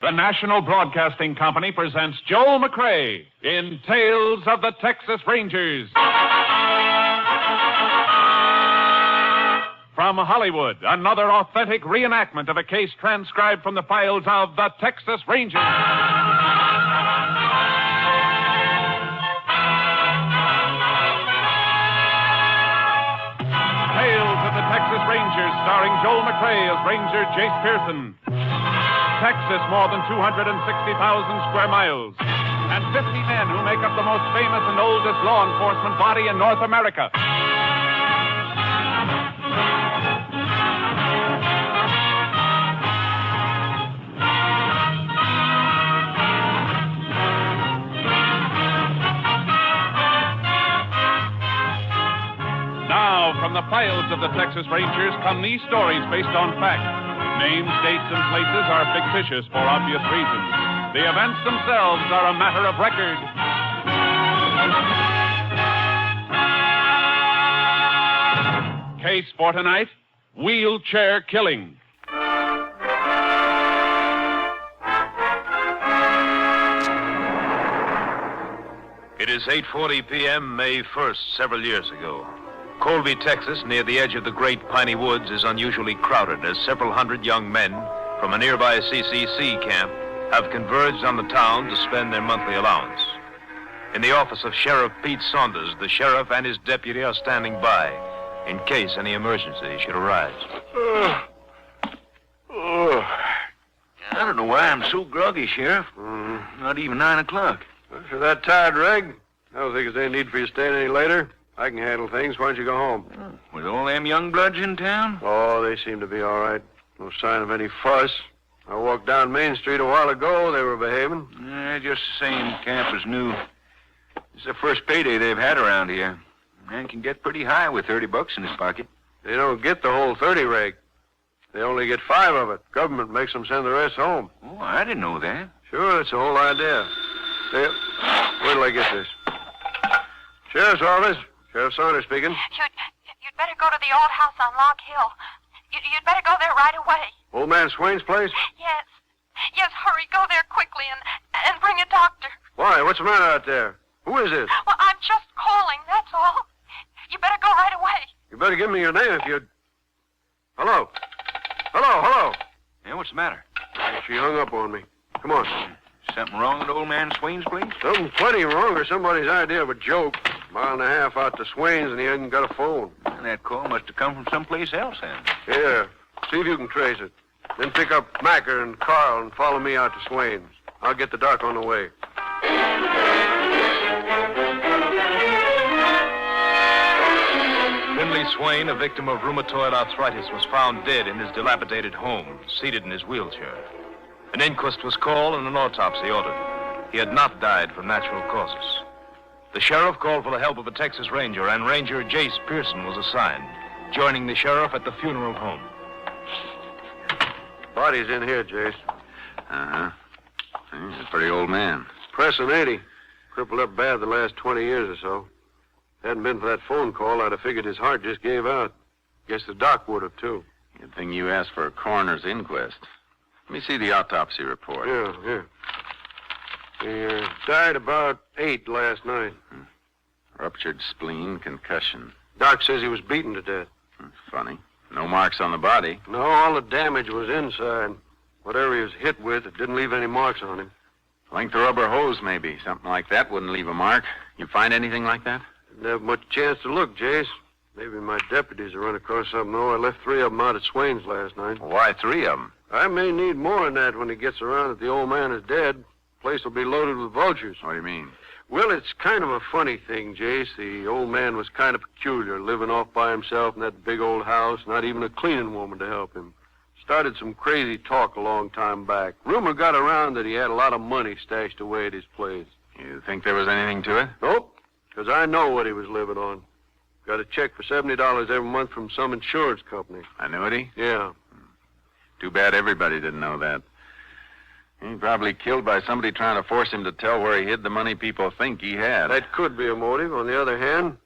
The National Broadcasting Company presents Joel McCrea in Tales of the Texas Rangers. From Hollywood, another authentic reenactment of a case transcribed from the files of the Texas Rangers. Tales of the Texas Rangers, starring Joel McCrea as Ranger Jace Pearson. Texas, more than 260,000 square miles, and 50 men who make up the most famous and oldest law enforcement body in North America. Now, from the files of the Texas Rangers come these stories based on fact. Names, dates, and places are fictitious for obvious reasons. The events themselves are a matter of record. Case for tonight, wheelchair killing. It is 8:40 p.m., May 1st, several years ago. Colby, Texas, near the edge of the great piney woods, is unusually crowded as several hundred young men from a nearby CCC camp have converged on the town to spend their monthly allowance. In the office of Sheriff Pete Saunders, the sheriff and his deputy are standing by in case any emergency should arise. I don't know why I'm so groggy, Sheriff. Not even 9 o'clock. Well, if you're that tired, Reg, I don't think there's any need for you staying any later. I can handle things. Why don't you go home? With all them young bloods in town? Oh, they seem to be all right. No sign of any fuss. I walked down Main Street a while ago. They were behaving. Just the same. Camp is new. It's the first payday they've had around here. Man can get pretty high with $30 in his pocket. They don't get the whole 30, Reg. They only get 5 of it. Government makes them send the rest home. Oh, I didn't know that. Sure, that's the whole idea. Where till I get this? Sheriff's office. Sheriff Saunders speaking. You'd better go to the old house on Log Hill. You'd better go there right away. Old man Swain's place? Yes. Yes, hurry. Go there quickly and bring a doctor. Why? What's the matter out there? Who is this? Well, I'm just calling, that's all. You better go right away. You better give me your name if you... Hello? Hello? Yeah, what's the matter? She hung up on me. Come on. Something wrong with old man Swain's place? Something plenty wrong or somebody's idea of a joke. Mile and a half out to Swain's and he hasn't got a phone. And that call must have come from someplace else, then. Yeah. See if you can trace it. Then pick up Macker and Carl and follow me out to Swain's. I'll get the doc on the way. Finley Swain, a victim of rheumatoid arthritis, was found dead in his dilapidated home, seated in his wheelchair. An inquest was called and an autopsy ordered. He had not died from natural causes. The sheriff called for the help of a Texas Ranger, and Ranger Jace Pearson was assigned, joining the sheriff at the funeral home. Body's in here, Jace. Uh-huh. He's a pretty old man. Pressing 80. Crippled up bad the last 20 years or so. Hadn't been for that phone call, I'd have figured his heart just gave out. Guess the doc would have, too. Good thing you asked for a coroner's inquest. Let me see the autopsy report. Yeah. He died about 8 last night. Ruptured spleen, concussion. Doc says he was beaten to death. Funny. No marks on the body. No, all the damage was inside. Whatever he was hit with, it didn't leave any marks on him. Length of rubber hose, maybe. Something like that wouldn't leave a mark. You find anything like that? Didn't have much chance to look, Jace. Maybe my deputies have run across something, though. I left 3 of them out at Swain's last night. Why 3 of them? I may need more than that when he gets around that the old man is dead. Place will be loaded with vultures. What do you mean? Well, it's kind of a funny thing, Jace. The old man was kind of peculiar, living off by himself in that big old house, not even a cleaning woman to help him. Started some crazy talk a long time back. Rumor got around that he had a lot of money stashed away at his place. You think there was anything to it? Nope, because I know what he was living on. Got a check for $70 every month from some insurance company. Annuity? Yeah. Too bad everybody didn't know that. He probably killed by somebody trying to force him to tell where he hid the money people think he had. That could be a motive. On the other hand,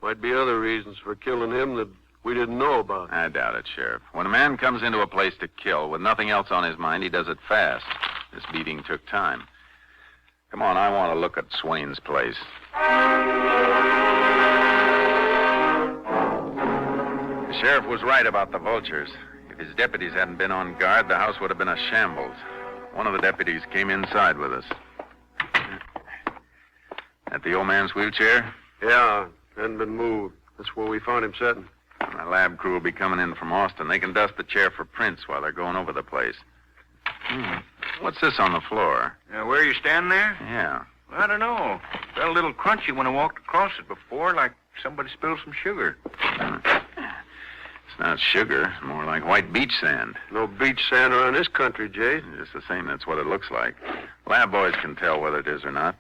might be other reasons for killing him that we didn't know about. I doubt it, Sheriff. When a man comes into a place to kill with nothing else on his mind, he does it fast. This beating took time. Come on, I want to look at Swain's place. The sheriff was right about the vultures. If his deputies hadn't been on guard, the house would have been a shambles. One of the deputies came inside with us. At the old man's wheelchair? Yeah, hadn't been moved. That's where we found him sitting. My lab crew will be coming in from Austin. They can dust the chair for prints while they're going over the place. What's this on the floor? Where you standing there? Yeah. I don't know. Felt a little crunchy when I walked across it before, like somebody spilled some sugar. It's not sugar. It's more like white beach sand. No beach sand around this country, Jay. Just the same, that's what it looks like. Lab boys can tell whether it is or not.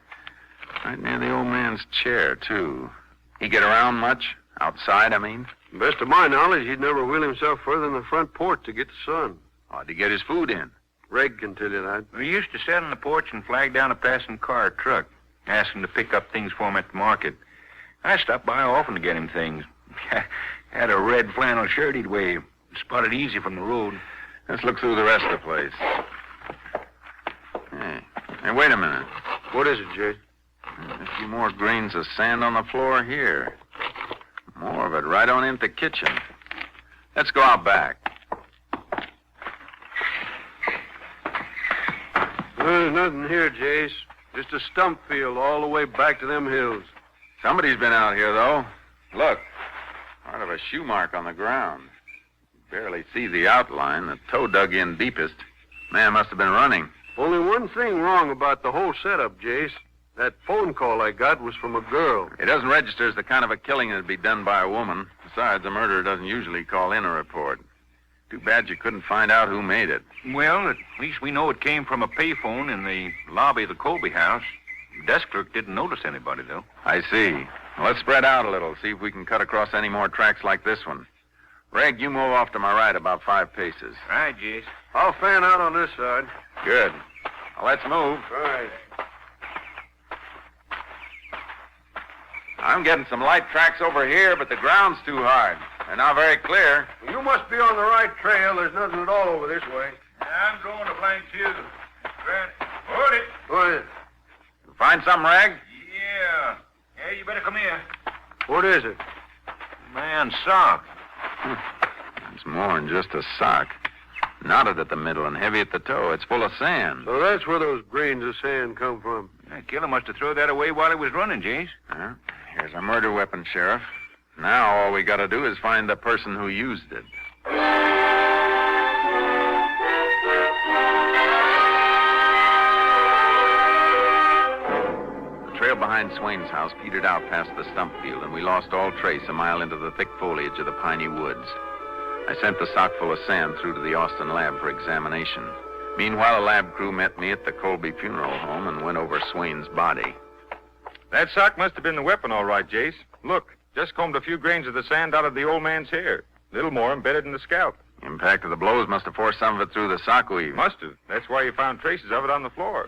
Right near the old man's chair, too. He get around much? Outside, I mean? Best of my knowledge, he'd never wheel himself further than the front porch to get the sun. How'd he get his food in? Reg can tell you that. We used to sit on the porch and flag down a passing car or truck, ask him to pick up things for him at the market. I stopped by often to get him things. Had a red flannel shirt he'd wave. Spotted easy from the road. Let's look through the rest of the place. Hey, wait a minute. What is it, Jay? A few more grains of sand on the floor here. More of it right on into the kitchen. Let's go out back. There's nothing here, Jace. Just a stump field all the way back to them hills. Somebody's been out here, though. Look. Part of a shoe mark on the ground. You barely see the outline. The toe dug in deepest. Man must have been running. Only one thing wrong about the whole setup, Jace. That phone call I got was from a girl. It doesn't register as the kind of a killing that'd be done by a woman. Besides, the murderer doesn't usually call in a report. Too bad you couldn't find out who made it. Well, at least we know it came from a payphone in the lobby of the Colby house. The desk clerk didn't notice anybody, though. I see. Well, let's spread out a little, see if we can cut across any more tracks like this one. Reg, you move off to my right about 5 paces. All right, Jace. I'll fan out on this side. Good. Well, let's move. All right. I'm getting some light tracks over here, but the ground's too hard. They're not very clear. You must be on the right trail. There's nothing at all over this way. I'm going to blank too. Hold it. What is it? Find some, Reg? Yeah. Hey, you better come here. What is it? Man's sock. It's more than just a sock. Knotted at the middle and heavy at the toe. It's full of sand. So that's where those grains of sand come from. That killer must have thrown that away while he was running, Jace. Here's our murder weapon, Sheriff. Now all we got to do is find the person who used it. The trail behind Swain's house petered out past the stump field, and we lost all trace a mile into the thick foliage of the piney woods. I sent the sock full of sand through to the Austin lab for examination. Meanwhile, a lab crew met me at the Colby funeral home and went over Swain's body. That sock must have been the weapon, all right, Jace. Look, just combed a few grains of the sand out of the old man's hair. A little more embedded in the scalp. Impact of the blows must have forced some of it through the sock weave. Must have. That's why you found traces of it on the floor.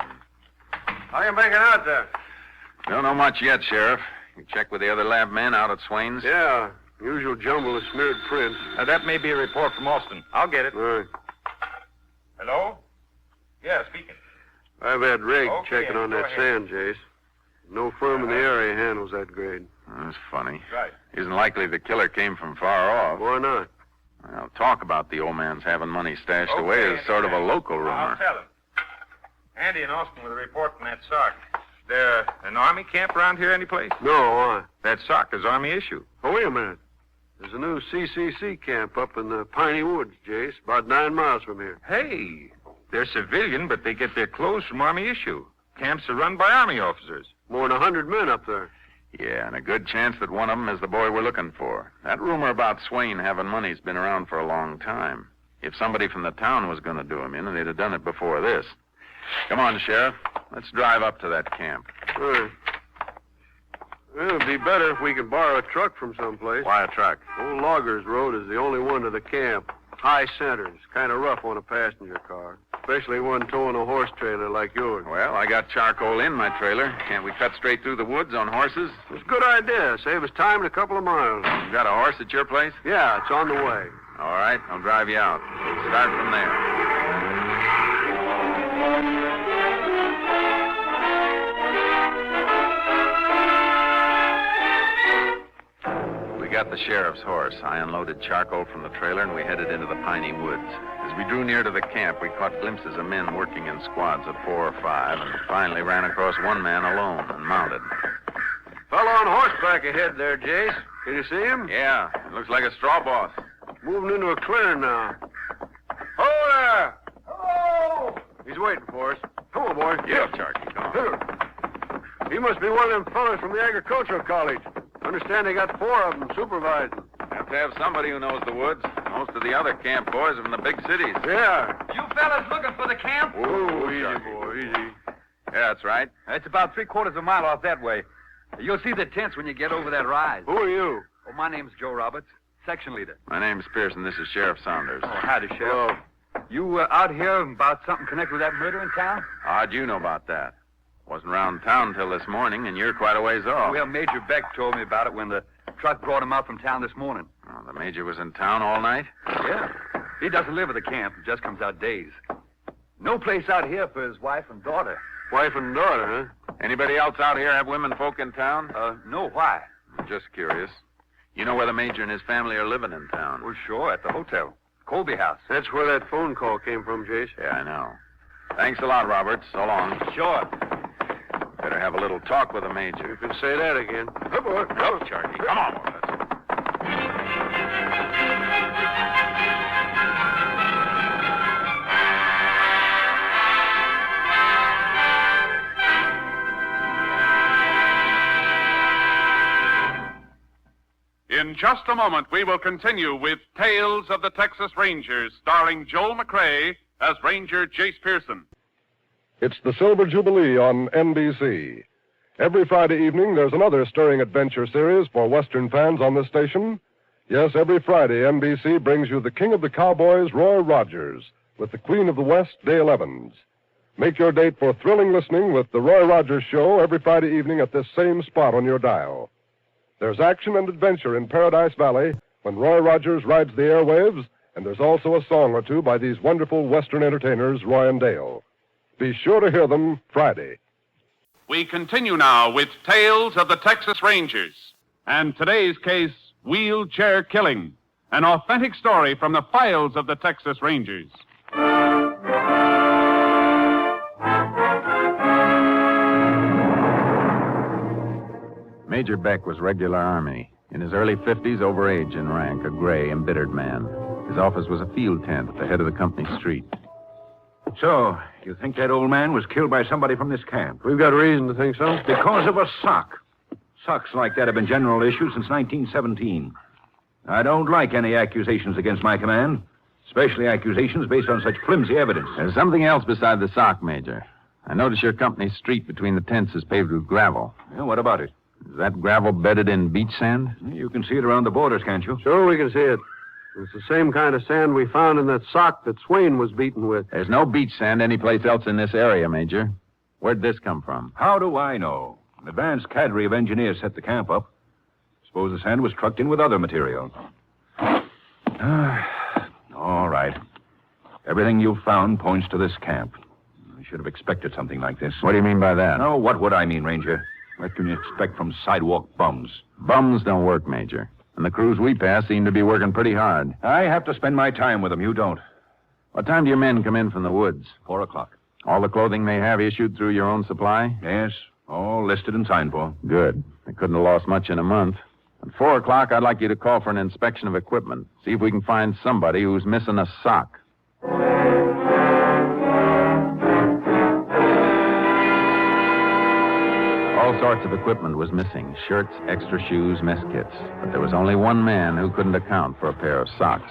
How you making out there? Don't know much yet, Sheriff. You check with the other lab men out at Swain's? Yeah. Usual jumble of smeared prints. That may be a report from Austin. I'll get it. All right. Hello? Yeah, speaking. I've had Reg Okay, checking on go that ahead. sand, Jace. No firm in the area handles that grade. That's funny. Right. Isn't likely the killer came from far off. Why not? Well, talk about the old man's having money stashed away is sort of a local rumor. I'll tell him. Andy in Austin with a report from that sock. Is there an army camp around here anyplace? No, why? That sock is army issue. Oh, wait a minute. There's a new CCC camp up in the Piney Woods, Jace, about 9 miles from here. Hey, they're civilian, but they get their clothes from army issue. Camps are run by army officers. More than 100 men up there. Yeah, and a good chance that one of them is the boy we're looking for. That rumor about Swain having money's been around for a long time. If somebody from the town was going to do him in, they'd have done it before this. Come on, Sheriff. Let's drive up to that camp. All right. Well, it'd be better if we could borrow a truck from someplace. Why a truck? Old Loggers Road is the only one to the camp. High centers, kind of rough on a passenger car. Especially one towing a horse trailer like yours. Well, I got charcoal in my trailer. Can't we cut straight through the woods on horses? It's a good idea. Save us time in a couple of miles. You got a horse at your place? Yeah, it's on the way. All right, I'll drive you out. We'll start from there. got the sheriff's horse. I unloaded charcoal from the trailer, and we headed into the piney woods. As we drew near to the camp, we caught glimpses of men working in squads of 4 or 5, and finally ran across one man alone and mounted. Fellow on horseback ahead there, Jace. Can you see him? Yeah, it looks like a straw boss. Moving into a clearing now. Ho there! Hello! He's waiting for us. Come on, boy. Yeah, Charky, come on. He must be one of them fellas from the agricultural college. Understand they got 4 of them supervising. Have to have somebody who knows the woods. Most of the other camp boys are from the big cities. Yeah. You fellas looking for the camp? Oh, easy, boy, easy. Yeah, that's right. It's about 3/4 of a mile off that way. You'll see the tents when you get over that rise. Who are you? Oh, my name's Joe Roberts, section leader. My name's Pearson. This is Sheriff Saunders. Oh, howdy, Sheriff. You out here about something connected with that murder in town? How'd you know about that? Wasn't around town till this morning, and you're quite a ways off. Well, Major Beck told me about it when the truck brought him out from town this morning. Oh, the major was in town all night? Yeah. He doesn't live at the camp. He just comes out days. No place out here for his wife and daughter. Wife and daughter, huh? Anybody else out here have women folk in town? No, why? Just curious. You know where the major and his family are living in town? Well, sure, at the hotel. Colby House. That's where that phone call came from, Jace. Yeah, I know. Thanks a lot, Roberts. So long. Sure. Better have a little talk with the major. You can say that again. Good boy. Go, Charky. Come on, boys. In just a moment, we will continue with Tales of the Texas Rangers, starring Joel McCrea as Ranger Jace Pearson. It's the Silver Jubilee on NBC. Every Friday evening, there's another stirring adventure series for Western fans on this station. Yes, every Friday, NBC brings you the King of the Cowboys, Roy Rogers, with the Queen of the West, Dale Evans. Make your date for thrilling listening with the Roy Rogers Show every Friday evening at this same spot on your dial. There's action and adventure in Paradise Valley when Roy Rogers rides the airwaves, and there's also a song or two by these wonderful Western entertainers, Roy and Dale. Be sure to hear them Friday. We continue now with Tales of the Texas Rangers, and today's case, Wheelchair Killing, an authentic story from the files of the Texas Rangers. Major Beck was regular Army. In his early 50s, over age in rank, a gray, embittered man. His office was a field tent at the head of the company street. So, you think that old man was killed by somebody from this camp? We've got reason to think so. Because of a sock. Socks like that have been general issue since 1917. I don't like any accusations against my command, especially accusations based on such flimsy evidence. There's something else beside the sock, Major. I notice your company street between the tents is paved with gravel. Yeah, what about it? Is that gravel bedded in beach sand? You can see it around the borders, can't you? Sure, we can see it. It's the same kind of sand we found in that sock that Swain was beaten with. There's no beach sand anyplace else in this area, Major. Where'd this come from? How do I know? An advanced cadre of engineers set the camp up. Suppose the sand was trucked in with other material. All right. Everything you've found points to this camp. I should have expected something like this. What do you mean by that? No, what would I mean, Ranger? What can you expect from sidewalk bums? Bums don't work, Major. And the crews we pass seem to be working pretty hard. I have to spend my time with them. You don't. What time do your men come in from the woods? 4 o'clock. All the clothing they have issued through your own supply? Yes, all listed and signed for. Good. They couldn't have lost much in a month. At 4 o'clock, I'd like you to call for an inspection of equipment. See if we can find somebody who's missing a sock. All sorts of equipment was missing. Shirts, extra shoes, mess kits. But there was only one man who couldn't account for a pair of socks.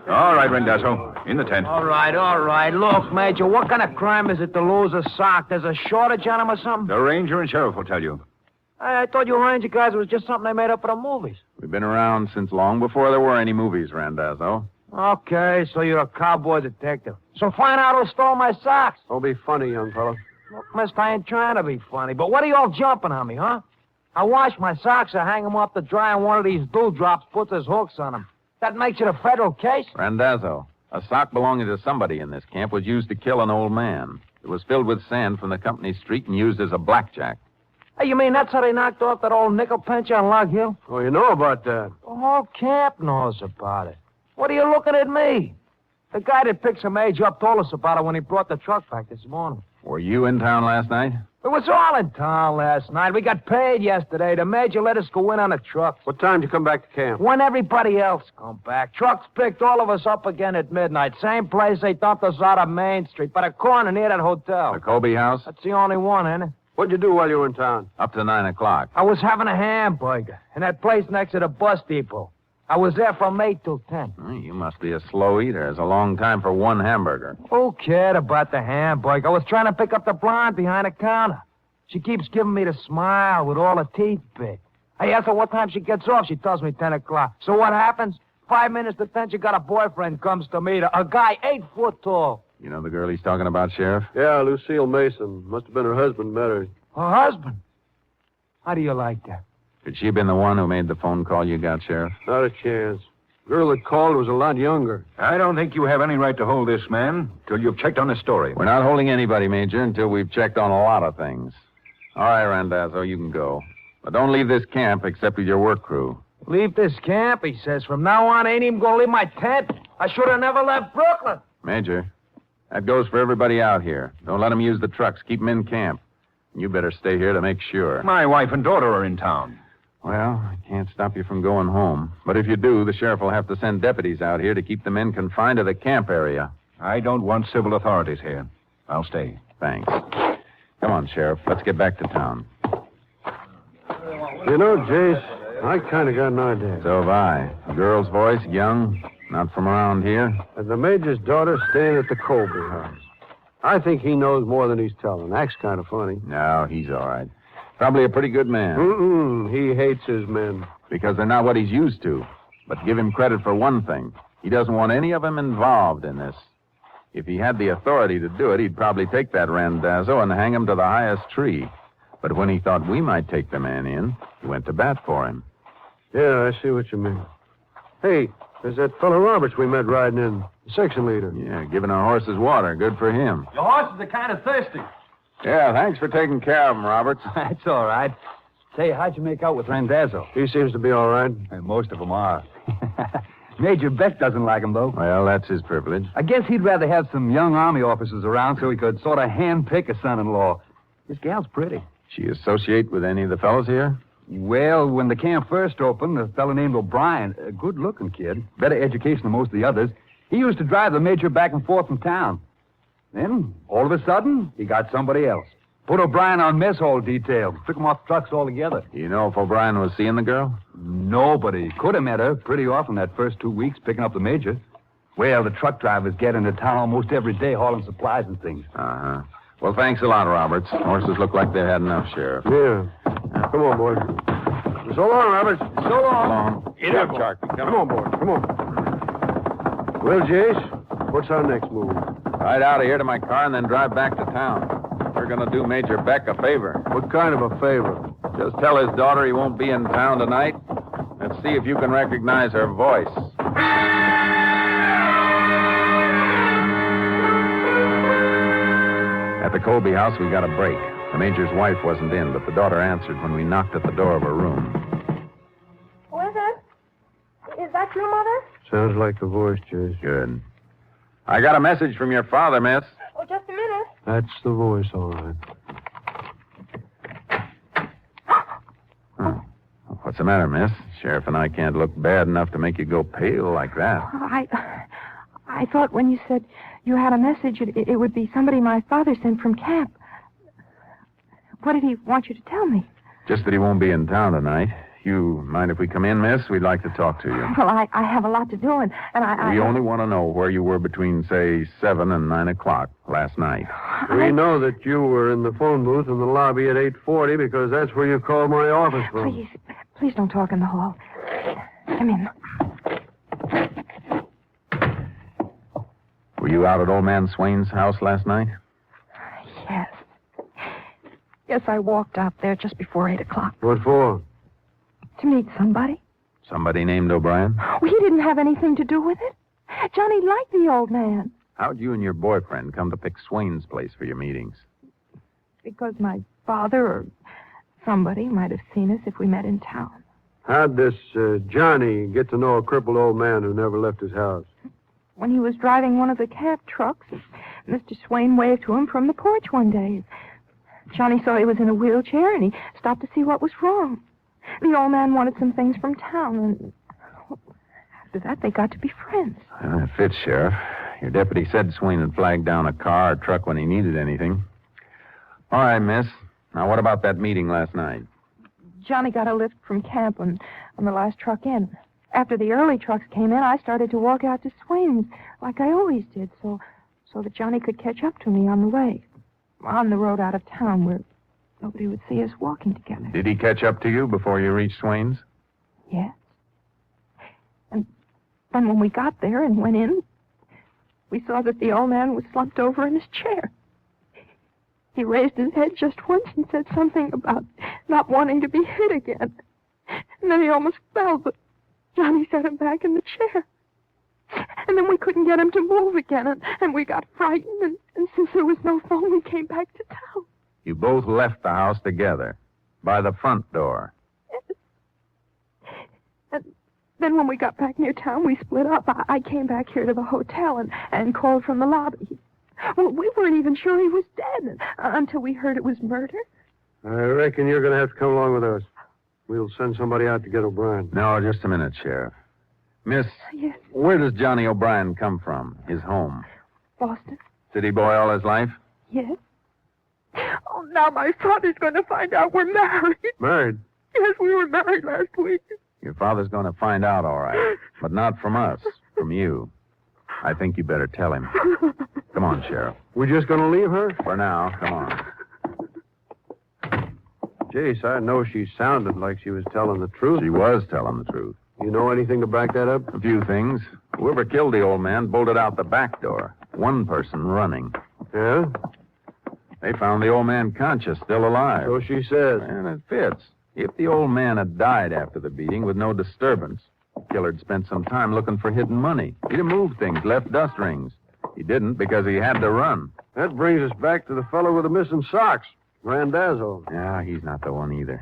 All right, Rendazzo. In the tent. All right. Look, Major, what kind of crime is it to lose a sock? There's a shortage on them or something? The ranger and sheriff will tell you. I thought you Ranger guys was just something they made up for the movies. We've been around since long before there were any movies, Randazzo. Okay, so you're a cowboy detective. So find out who stole my socks. Don't be funny, young fella. Look, mister, I ain't trying to be funny, but what are you all jumping on me, huh? I wash my socks, I hang them up to dry, and one of these dewdrops puts his hooks on them. That makes it a federal case? Randazzo, a sock belonging to somebody in this camp was used to kill an old man. It was filled with sand from the company street and used as a blackjack. Hey, you mean that's how they knocked off that old nickel pincher on Log Hill? Oh, you know about that. The whole camp knows about it. What are you looking at me? The guy that picked some age up told us about it when he brought the truck back this morning. Were you in town last night? It was all in town last night. We got paid yesterday. The major let us go in on a truck. What time did you come back to camp? When everybody else come back. Trucks picked all of us up again at midnight. Same place they dumped us out of Main Street, by the corner near that hotel. The Colby house? That's the only one, ain't it? What'd you do while you were in town? Up to 9 o'clock. I was having a hamburger in that place next to the bus depot. I was there from 8 till 10. You must be a slow eater. It's a long time for one hamburger. Who cared about the hamburger? I was trying to pick up the blonde behind the counter. She keeps giving me the smile with all her teeth big. I ask her what time she gets off. She tells me 10 o'clock. So what happens? 5 minutes to 10, she got a boyfriend comes to meet her. A guy 8 foot tall. You know the girl he's talking about, Sheriff? Yeah, Lucille Mason. Must have been her husband met her. Her husband? How do you like that? Could she have been the one who made the phone call you got, Sheriff? Not a chance. The girl that called was a lot younger. I don't think you have any right to hold this man till you've checked on his story. We're not holding anybody, Major, until we've checked on a lot of things. All right, Randazzo, you can go. But don't leave this camp except with your work crew. Leave this camp, he says. From now on, I ain't even gonna leave my tent. I should have never left Brooklyn. Major, that goes for everybody out here. Don't let them use the trucks. Keep them in camp. You better stay here to make sure. My wife and daughter are in town. Well, I can't stop you from going home. But if you do, the sheriff will have to send deputies out here to keep the men confined to the camp area. I don't want civil authorities here. I'll stay. Thanks. Come on, Sheriff. Let's get back to town. You know, Jace, I kind of got an idea. So have I. A girl's voice, young, not from around here. And the major's daughter staying at the Colby house. I think he knows more than he's telling. Acts kind of funny. No, he's all right. Probably a pretty good man. He hates his men. Because they're not what he's used to. But give him credit for one thing. He doesn't want any of them involved in this. If he had the authority to do it, he'd probably take that Randazzo and hang him to the highest tree. But when he thought we might take the man in, he went to bat for him. Yeah, I see what you mean. Hey, there's that fellow Roberts we met riding in, the section leader. Yeah, giving our horses water. Good for him. Your horses are kind of thirsty. Yeah, thanks for taking care of him, Roberts. That's all right. Say, how'd you make out with Randazzo? He seems to be all right. Most of them are. Major Beck doesn't like him, though. Well, that's his privilege. I guess he'd rather have some young Army officers around so he could sort of handpick a son-in-law. This gal's pretty. She associate with any of the fellows here? Well, when the camp first opened, a fellow named O'Brien, a good-looking kid, better education than most of the others, he used to drive the major back and forth from town. Then, all of a sudden, he got somebody else. Put O'Brien on mess hall detail. Took him off trucks altogether. You know if O'Brien was seeing the girl? Nobody. Could have met her pretty often that first 2 weeks picking up the major. Well, the truck drivers get into town almost every day hauling supplies and things. Uh-huh. Well, thanks a lot, Roberts. Horses look like they had enough, Sheriff. Yeah. Come on, boys. So long, Roberts. So long. Get up, Sharky. Come on, boys. Come on. Well, Jace, what's our next move? Ride out of here to my car and then drive back to town. We're going to do Major Beck a favor. What kind of a favor? Just tell his daughter he won't be in town tonight. Let's see if you can recognize her voice. At the Colby house, we got a break. The Major's wife wasn't in, but the daughter answered when we knocked at the door of her room. Who is it? Is that your mother? Sounds like the voice, Jace. Good. I got a message from your father, miss. Oh, just a minute. That's the voice, all right. What's the matter, miss? Sheriff and I can't look bad enough to make you go pale like that. I thought when you said you had a message, it would be somebody my father sent from camp. What did he want you to tell me? Just that he won't be in town tonight. You mind if we come in, miss? We'd like to talk to you. Well, I have a lot to do, and I... We only want to know where you were between, say, 7 and 9 o'clock last night. We know that you were in the phone booth in the lobby at 8:40 because that's where you called my office from. Please don't talk in the hall. Come in. Were you out at old man Swain's house last night? Yes. Yes, I walked out there just before 8 o'clock. What for? To meet somebody. Somebody named O'Brien? Well, he didn't have anything to do with it. Johnny liked the old man. How'd you and your boyfriend come to pick Swain's place for your meetings? Because my father Somebody might have seen us if we met in town. How'd this Johnny get to know a crippled old man who never left his house? When he was driving one of the cab trucks, Mr. Swain waved to him from the porch one day. Johnny saw he was in a wheelchair, and he stopped to see what was wrong. The old man wanted some things from town, and after that, they got to be friends. It fits, Sheriff. Your deputy said Swain had flagged down a car or truck when he needed anything. All right, miss. Now, what about that meeting last night? Johnny got a lift from camp on the last truck in. After the early trucks came in, I started to walk out to Swain's, like I always did, so that Johnny could catch up to me on the way. On the road out of town where nobody would see us walking together. Did he catch up to you before you reached Swain's? Yes. And then when we got there and went in, we saw that the old man was slumped over in his chair. He raised his head just once and said something about not wanting to be hit again. And then he almost fell, but Johnny set him back in the chair. And then we couldn't get him to move again, and we got frightened, and since there was no phone, we came back to town. You both left the house together, by the front door. And then when we got back near town, we split up. I came back here to the hotel and called from the lobby. Well, we weren't even sure he was dead until we heard it was murder. I reckon you're going to have to come along with us. We'll send somebody out to get O'Brien. No, just a minute, Sheriff. Miss, Yes, where does Johnny O'Brien come from? His home? Boston. City boy all his life? Yes. Oh, now my father's going to find out we're married. Married? Yes, we were married last week. Your father's going to find out, all right. But not from us, from you. I think you better tell him. Come on, Sheriff. We're just going to leave her? For now, come on. Jace, I know she sounded like she was telling the truth. She was telling the truth. You know anything to back that up? A few things. Whoever killed the old man bolted out the back door. One person running. Yeah? They found the old man conscious, still alive. So she says. And it fits. If the old man had died after the beating with no disturbance, the killer'd spent some time looking for hidden money. He'd have moved things, left dust rings. He didn't because he had to run. That brings us back to the fellow with the missing socks, Randazzo. Yeah, he's not the one either.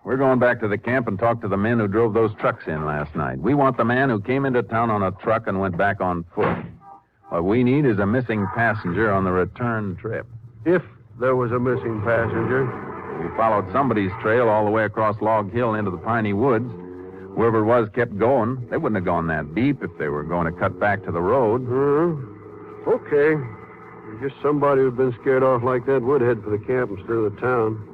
We're going back to the camp and talk to the men who drove those trucks in last night. We want the man who came into town on a truck and went back on foot. What we need is a missing passenger on the return trip. If there was a missing passenger. We followed somebody's trail all the way across Log Hill into the piney woods. Whoever it was kept going. They wouldn't have gone that deep if they were going to cut back to the road. Okay. I guess somebody who'd been scared off like that would head for the camp instead of the town.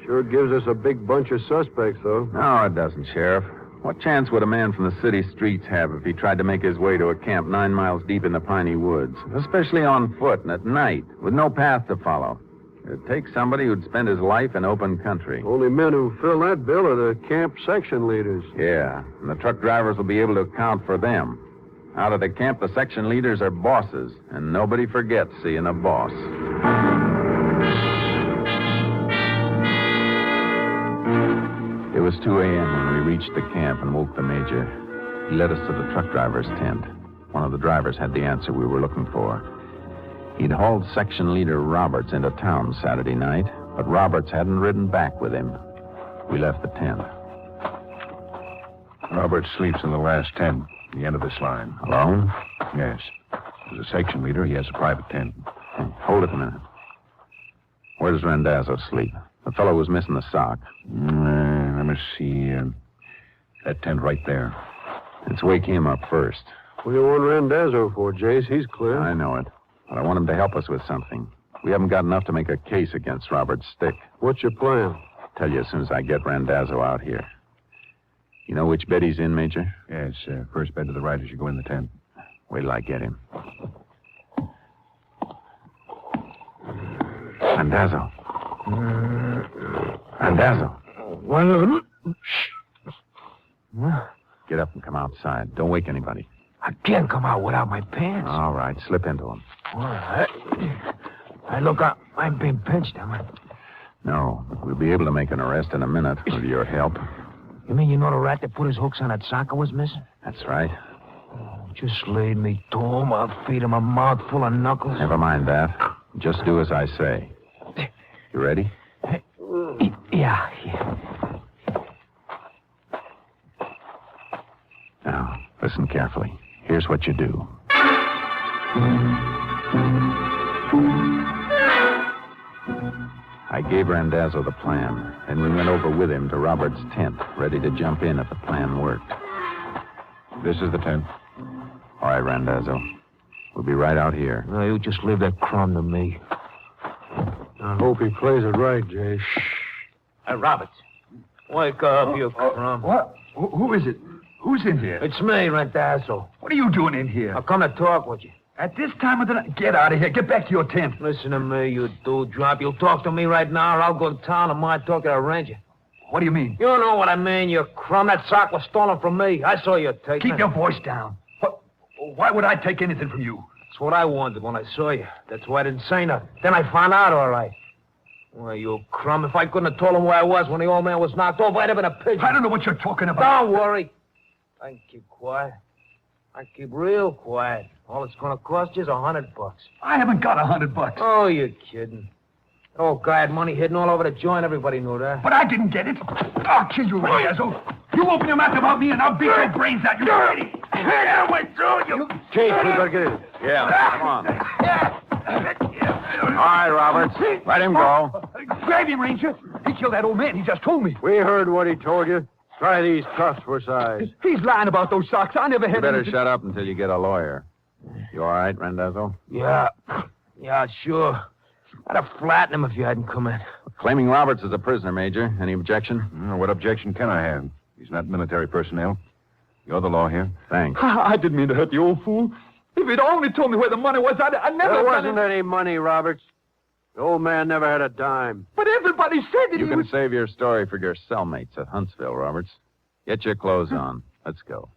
Sure gives us a big bunch of suspects, though. No, it doesn't, Sheriff. What chance would a man from the city streets have if he tried to make his way to a camp 9 miles deep in the piney woods, especially on foot and at night, with no path to follow? It'd take somebody who'd spend his life in open country. Only men who fill that bill are the camp section leaders. Yeah, and the truck drivers will be able to account for them. Out of the camp, the section leaders are bosses, and nobody forgets seeing a boss. It was 2 a.m. when we reached the camp and woke the major. He led us to the truck driver's tent. One of the drivers had the answer we were looking for. He'd hauled section leader Roberts into town Saturday night, but Roberts hadn't ridden back with him. We left the tent. Roberts sleeps in the last tent, the end of this line. Alone? Yes. As a section leader, he has a private tent. Hey, hold it a minute. Where does Randazzo sleep? The fellow was missing the sock. Let me see. That tent right there. Let's wake him up first. What do you want Randazzo for, Jace? He's clear. I know it. But I want him to help us with something. We haven't got enough to make a case against Robert's stick. What's your plan? I'll tell you as soon as I get Randazzo out here. You know which bed he's in, Major? Yes, first bed to the right as you go in the tent. Wait till I get him. Randazzo. Randazzo. Get up and come outside. Don't wake anybody. I can't come out without my pants. All right, slip into them. All right. Hey, look, I'm being pinched, am I? No, we'll be able to make an arrest in a minute with your help. You mean you know the rat that put his hooks on that sock I was missing? That's right. Just lead me to him. I'll feed him a mouthful of knuckles. Never mind that. Just do as I say. You ready? Yeah. Now, listen carefully. Here's what you do. I gave Randazzo the plan, and we went over with him to Robert's tent, ready to jump in if the plan worked. This is the tent. All right, Randazzo. We'll be right out here. No, you just leave that crumb to me. I hope he plays it right, Jace. Hey, Roberts. Wake up, you crumb. What? Who is it? Who's in here? It's me, Randazzo. What are you doing in here? I come to talk with you. At this time of the night? Get out of here. Get back to your tent. Listen to me, you dewdrop. You'll talk to me right now, or I'll go to town and mind talk to a ranger. What do you mean? You know what I mean, you crumb. That sock was stolen from me. I saw you take it. Keep your voice down. Why would I take anything from you? That's what I wondered when I saw you. That's why I didn't say nothing. Then I found out all right. Well, you crumb. If I couldn't have told him where I was when the old man was knocked off, I'd have been a pigeon. I don't know what you're talking about. Don't worry. I can keep quiet. I keep real quiet. All it's going to cost you is $100. I haven't got $100. Oh, you're kidding. That old guy had money hidden all over the joint. Everybody knew that. But I didn't get it. I'll kill you, Randazzo. You open your mouth about me and I'll beat your brains out. You ready? I went through you. Chief, we better get in. Yeah, come on. All right, Roberts. Let him go. Grab him, Ranger. He killed that old man. He just told me. We heard what he told you. Try these cuffs for size. He's lying about those socks. I never had You better anything. shut up until you get a lawyer. You all right, Randazzo? Yeah, sure. I'd have flattened him if you hadn't come in. Claiming Roberts as a prisoner, Major. Any objection? What objection can I have? He's not military personnel. You're the law here. Thanks. I didn't mean to hurt the old fool. If he'd only told me where the money was, I'd never... There wasn't any money, Roberts. The old man never had a dime. But everybody said that You he can was... save your story for your cellmates at Huntsville, Roberts. Get your clothes on. Let's go.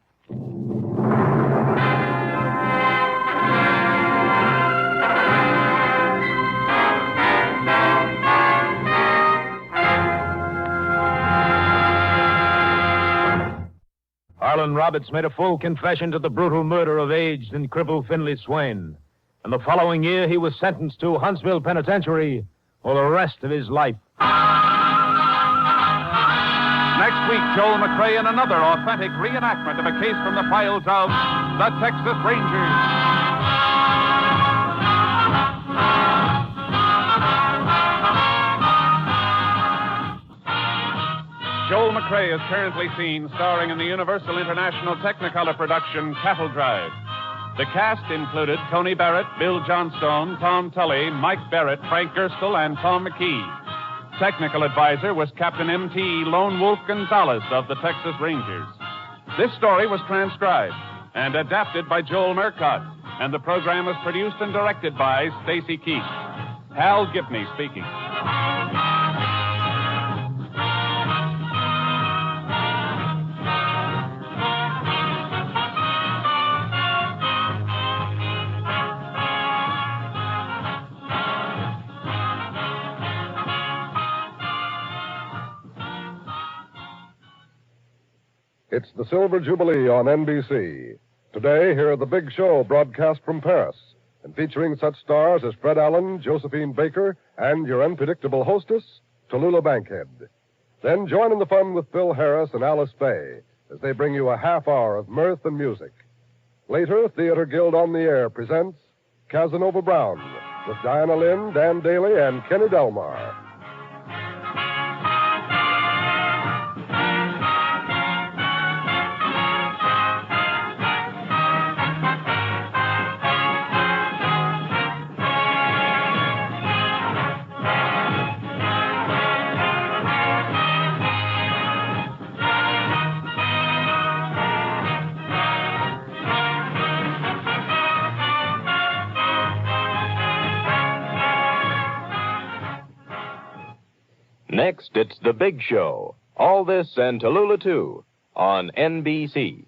Harlan Roberts made a full confession to the brutal murder of aged and crippled Finley Swain. And the following year, he was sentenced to Huntsville Penitentiary for the rest of his life. Next week, Joel McCrea in another authentic reenactment of a case from the files of the Texas Rangers. Joel McCrea is currently seen starring in the Universal International Technicolor production Cattle Drive. The cast included Tony Barrett, Bill Johnstone, Tom Tully, Mike Barrett, Frank Gerstle, and Tom McKee. Technical advisor was Captain M.T. Lone Wolf Gonzalez of the Texas Rangers. This story was transcribed and adapted by Joel Murcott, and the program was produced and directed by Stacy Keith. Hal Gibney speaking. It's the Silver Jubilee on NBC. Today, here are the big show broadcast from Paris, and featuring such stars as Fred Allen, Josephine Baker, and your unpredictable hostess, Tallulah Bankhead. Then join in the fun with Phil Harris and Alice Faye as they bring you a half hour of mirth and music. Later, Theater Guild on the Air presents Casanova Brown with Diana Lynn, Dan Daly, and Kenny Delmar. Next, it's The Big Show. All this and Tallulah, too, on NBC.